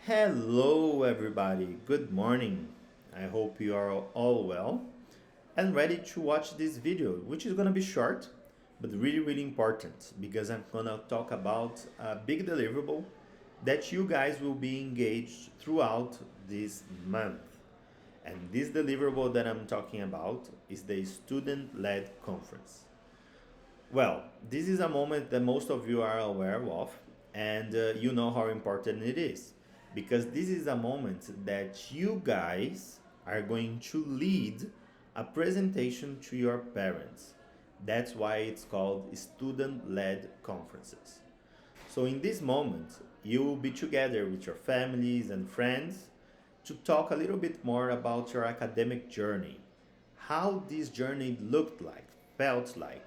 Hello, everybody. Good morning. I hope you are all well and ready to watch this video, which is going to be short but really, really important because I'm going to talk about a big deliverable that you guys will be engaged throughout this month. And this deliverable that I'm talking about is the student led conference. Well, this is a moment that most of you are aware of, and you know how important it is because this is a moment that you guys are going to lead a presentation to your parents. That's why it's called student led conferences. So, in this moment, you will be together with your families and friends to talk a little bit more about your academic journey, how this journey looked like, felt like,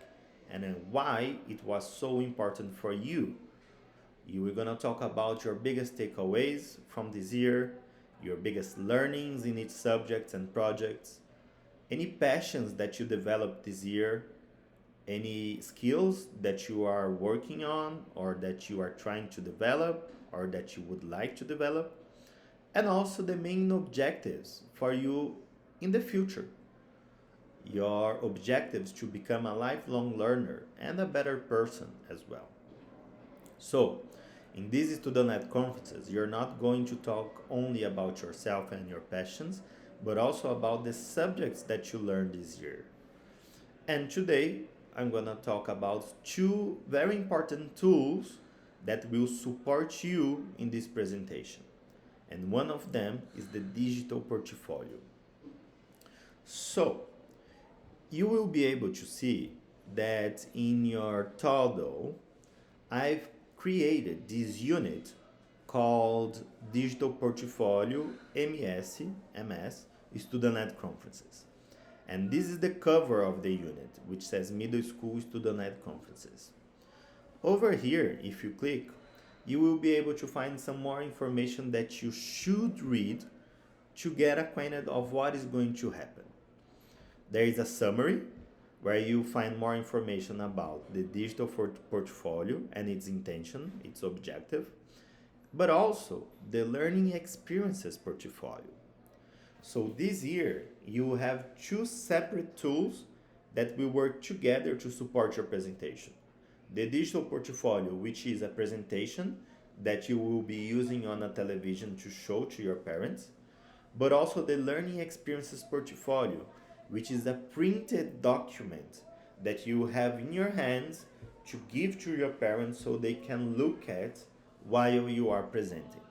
and then why it was so important for you. You are going to talk about your biggest takeaways from this year, your biggest learnings in each subject and projects, any passions that you developed this year, any skills that you are working on or that you are trying to develop or that you would like to develop, and also the main objectives for you in the future. Your objectives to become a lifelong learner and a better person as well. So, in these student-led conferences, you're not going to talk only about yourself and your passions, but also about the subjects that you learned this year. And today, I'm going to talk about two very important tools that will support you in this presentation. And one of them is the digital portfolio. So, you will be able to see that in your Todo, I've created this unit called Digital Portfolio MS Student-Led Conferences. And this is the cover of the unit, which says Middle School Student-Led Conferences. Over here, if you click, you will be able to find some more information that you should read to get acquainted of what is going to happen. There is a summary where you find more information about the digital portfolio and its intention, its objective, but also the learning experiences portfolio. So this year, you have two separate tools that will work together to support your presentation. The digital portfolio, which is a presentation that you will be using on a television to show to your parents, but also the learning experiences portfolio, which is a printed document that you have in your hands to give to your parents so they can look at while you are presenting.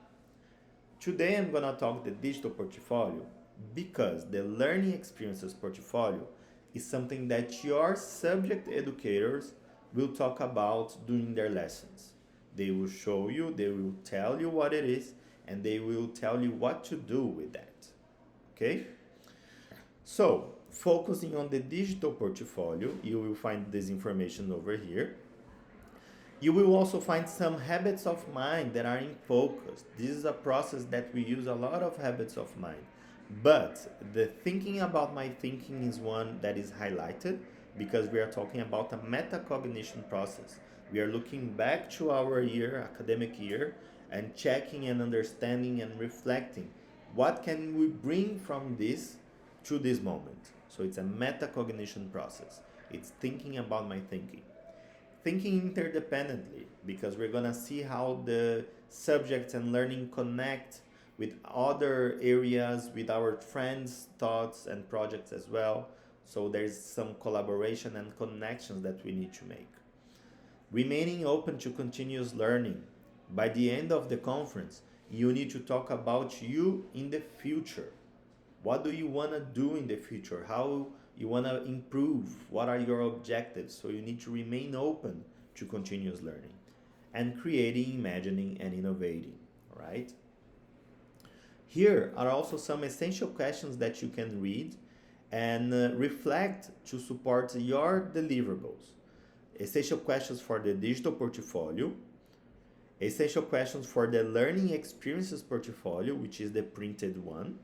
Today I'm going to talk the digital portfolio because the learning experiences portfolio is something that your subject educators will talk about during their lessons. They will show you, they will tell you what it is, and they will tell you what to do with that. Okay? So, focusing on the digital portfolio, you will find this information over here. You will also find some habits of mind that are in focus. This is a process that we use a lot of habits of mind. But the thinking about my thinking is one that is highlighted because we are talking about a metacognition process. We are looking back to our year, academic year, and checking and understanding and reflecting what can we bring from this to this moment. So it's a metacognition process. It's thinking about my thinking. Thinking interdependently, because we're going to see how the subjects and learning connect with other areas, with our friends' thoughts and projects as well. So there's some collaboration and connections that we need to make. Remaining open to continuous learning. By the end of the conference, you need to talk about you in the future. What do you want to do in the future? How you want to improve? What are your objectives? So you need to remain open to continuous learning and creating, imagining, and innovating, right? Here are also some essential questions that you can read and reflect to support your deliverables. Essential questions for the digital portfolio, essential questions for the learning experiences portfolio, which is the printed one,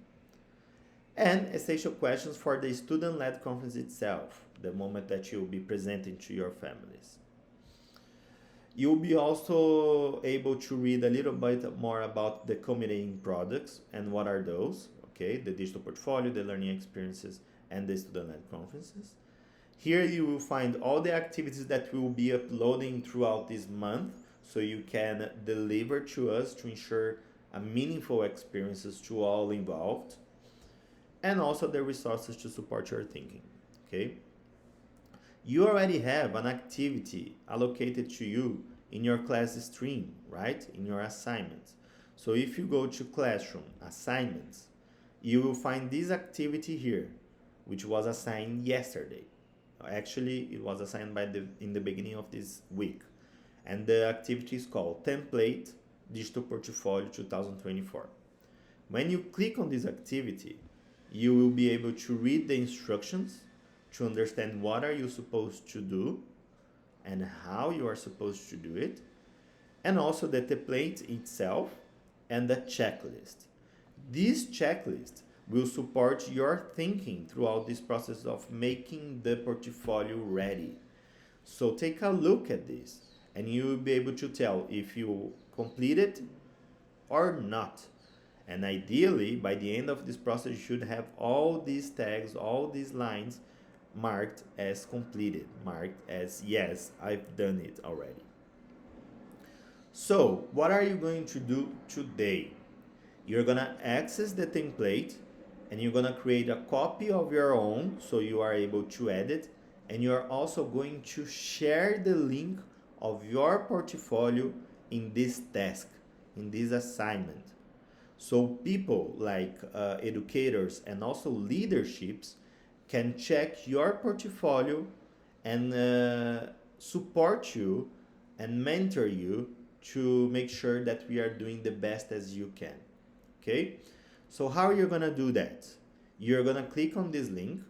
and essential questions for the student-led conference itself, the moment that you'll be presenting to your families. You'll be also able to read a little bit more about the committing products and what are those, okay? The digital portfolio, the learning experiences, and the student-led conferences. Here you will find all the activities that we will be uploading throughout this month so you can deliver to us to ensure a meaningful experiences to all involved, and also the resources to support your thinking, okay? You already have an activity allocated to you in your class stream, right? In your assignments. So if you go to Classroom, Assignments, you will find this activity here, which was assigned yesterday. Actually, it was assigned in the beginning of this week. And the activity is called Template Digital Portfolio 2024. When you click on this activity, you will be able to read the instructions to understand what are you supposed to do and how you are supposed to do it, and also the template itself and the checklist. This checklist will support your thinking throughout this process of making the portfolio ready. So take a look at this and you will be able to tell if you complete it or not. And ideally, by the end of this process, you should have all these tags, all these lines marked as completed, marked as yes, I've done it already. So, what are you going to do today? You're gonna access the template and you're gonna create a copy of your own so you are able to edit, and you're also going to share the link of your portfolio in this task, in this assignment. So people like educators and also leaderships can check your portfolio and support you and mentor you to make sure that we are doing the best as you can. Okay? So how are you gonna do that? You're gonna click on this link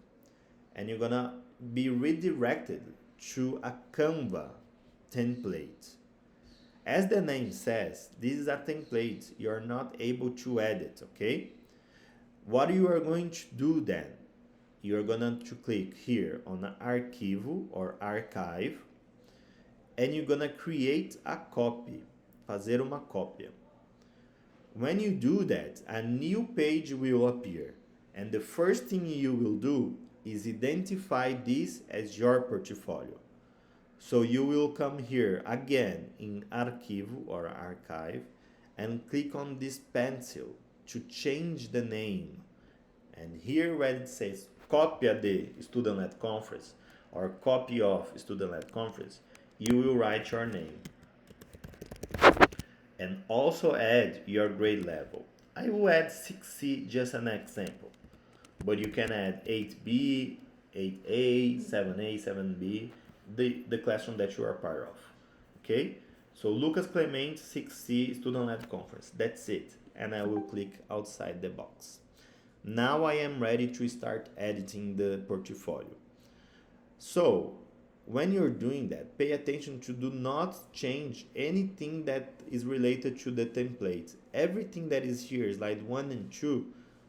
and you're gonna be redirected to a Canva template. As the name says, this is a template. You're not able to edit, okay? What you are going to do then, you're going to click here on Arquivo or Archive, and you're going to create a copy, fazer uma cópia. When you do that, a new page will appear, and the first thing you will do is identify this as your portfolio. So you will come here again in Arquivo or Archive and click on this pencil to change the name. And here where it says Cópia de Student-led Conference or Copy of Student-led Conference, you will write your name. And also add your grade level. I will add 6C, just an example. But you can add 8B, 8A, 7A, 7B, the classroom that you are part of. Okay? So Lucas Clemente, 6C, Student-led Conference. That's it. And I will click outside the box. Now I am ready to start editing the portfolio. So when you're doing that, pay attention to do not change anything that is related to the template. Everything that is here, slide 1 and 2,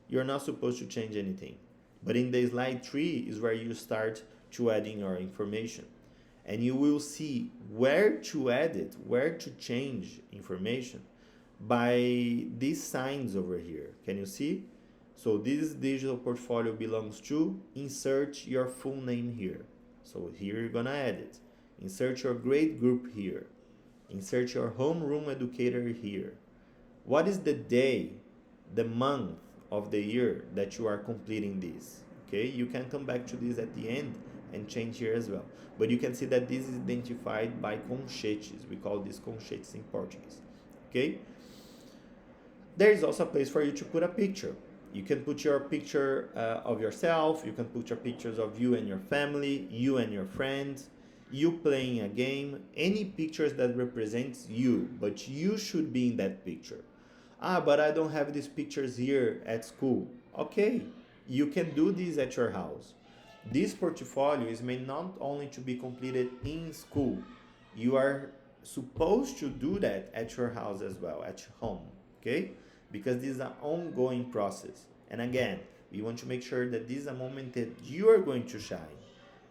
you're not supposed to change anything. But in the slide 3 is where you start to adding your information. And you will see where to edit, where to change information by these signs over here. Can you see? So this digital portfolio belongs to, insert your full name here. So here you're gonna edit. Insert your grade group here. Insert your homeroom educator here. What is the day, the month of the year that you are completing this? Okay, you can come back to this at the end and change here as well. But you can see that this is identified by conchetes. We call these conchetes in Portuguese. Okay? There is also a place for you to put a picture. You can put your picture of yourself. You can put your pictures of you and your family, you and your friends, you playing a game, any pictures that represents you, but you should be in that picture. But I don't have these pictures here at school. Okay, you can do this at your house. This portfolio is made not only to be completed in school, you are supposed to do that at your house as well, at home, okay? Because this is an ongoing process. And again, we want to make sure that this is a moment that you are going to shine.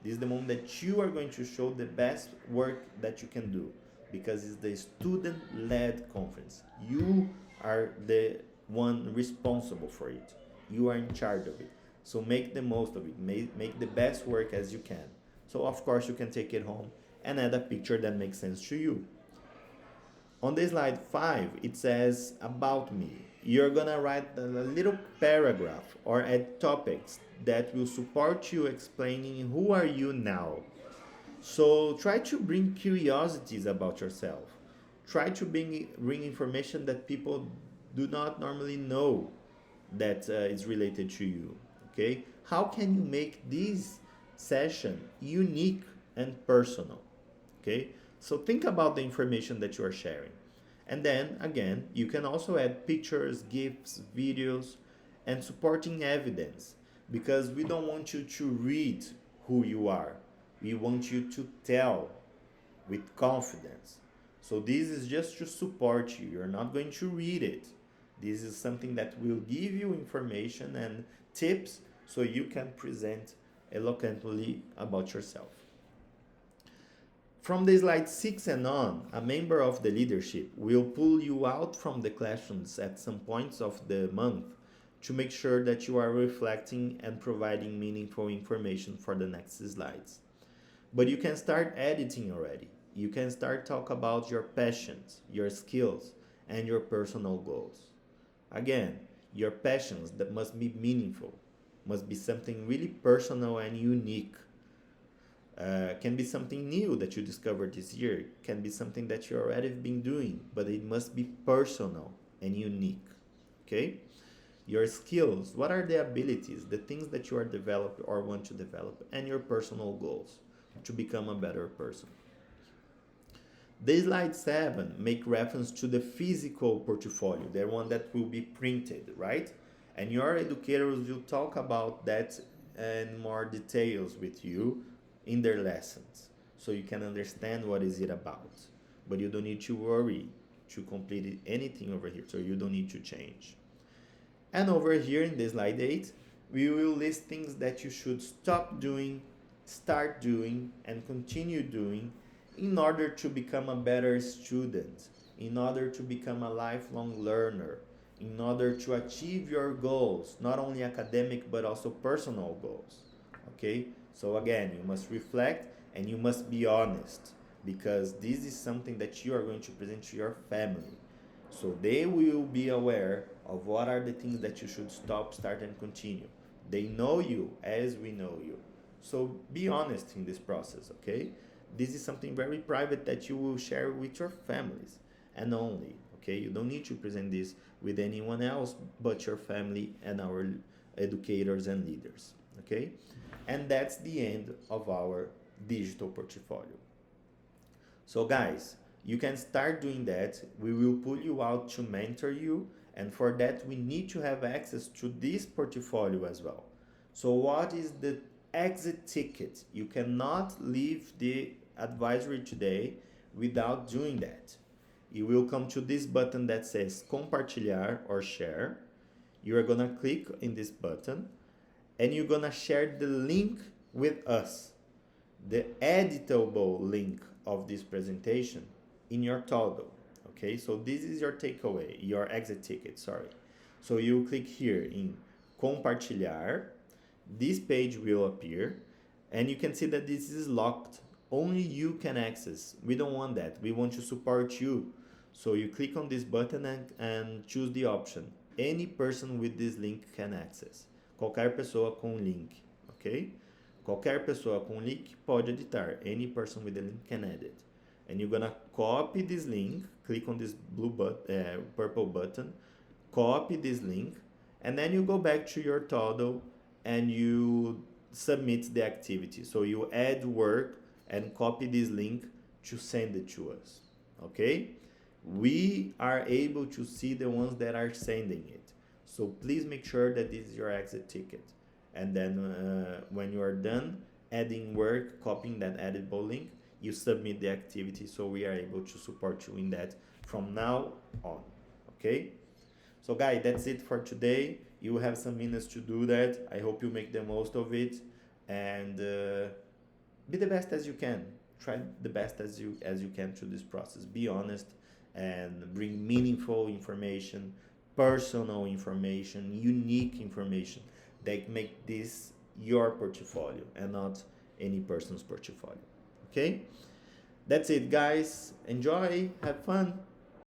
This is the moment that you are going to show the best work that you can do. because it's the student-led conference. You are the one responsible for it. You are in charge of it. So make the most of it. Make the best work as you can. So of course you can take it home and add a picture that makes sense to you. On the slide 5, it says about me. You're gonna write a little paragraph or add topics that will support you explaining who are you now. So try to bring curiosities about yourself. Try to bring information that people do not normally know that is related to you. Okay? How can you make this session unique and personal? Okay? So think about the information that you are sharing. And then again, you can also add pictures, GIFs, videos, and supporting evidence, because we don't want you to read who you are. We want you to tell with confidence. So this is just to support you. You're not going to read it. This is something that will give you information and tips so you can present eloquently about yourself. From the slide 6 and on, a member of the leadership will pull you out from the classrooms at some points of the month to make sure that you are reflecting and providing meaningful information for the next slides. But you can start editing already. You can start talk about your passions, your skills, and your personal goals. Again, your passions that must be meaningful, must be something really personal and unique. Can be something new that you discovered this year, can be something that you already been doing, but it must be personal and unique. Okay? Your skills, what are the abilities, the things that you are developed or want to develop, and your personal goals to become a better person. The slide 7 make reference to the physical portfolio, the one that will be printed, right? And your educators will talk about that in more details with you in their lessons, so you can understand what is it about. But you don't need to worry to complete anything over here, so you don't need to change. And over here in the slide 8, we will list things that you should stop doing, start doing, and continue doing in order to become a better student, in order to become a lifelong learner, in order to achieve your goals, not only academic but also personal goals. Okay? So again, you must reflect and you must be honest, because this is something that you are going to present to your family. So they will be aware of what are the things that you should stop, start, and continue. They know you as we know you. So be honest in this process, okay? This is something very private that you will share with your families and only, okay? You don't need to present this with anyone else but your family and our educators and leaders, okay? And that's the end of our digital portfolio. So guys, you can start doing that. We will pull you out to mentor you, and for that we need to have access to this portfolio as well. So what is the exit ticket? You cannot leave the advisory today without doing that. You will come to this button that says compartilhar or share. You are gonna click in this button and you're gonna share the link with us, the editable link of this presentation in your Todo. Okay, so this is your takeaway, your exit ticket, sorry. So you click here in compartilhar, this page will appear, and you can see that this is locked. Only you can access. We don't want that. We want to support you. So you click on this button and choose the option. Any person with this link can access. Qualquer pessoa com link, ok? Qualquer pessoa com link pode editar. Any person with the link can edit. And you're gonna copy this link, click on this purple button, copy this link, and then you go back to your Todo and you submit the activity. So you add work and copy this link to send it to us, okay? We are able to see the ones that are sending it. So please make sure that this is your exit ticket. And then when you are done adding work, copying that editable link, you submit the activity, so we are able to support you in that from now on, okay? So guys, that's it for today. You have some minutes to do that. I hope you make the most of it and be the best as you can. try the best as you can through this process. Be honest and bring meaningful information, personal information, unique information that make this your portfolio and not any person's portfolio. Okay? That's it, guys. Enjoy, have fun.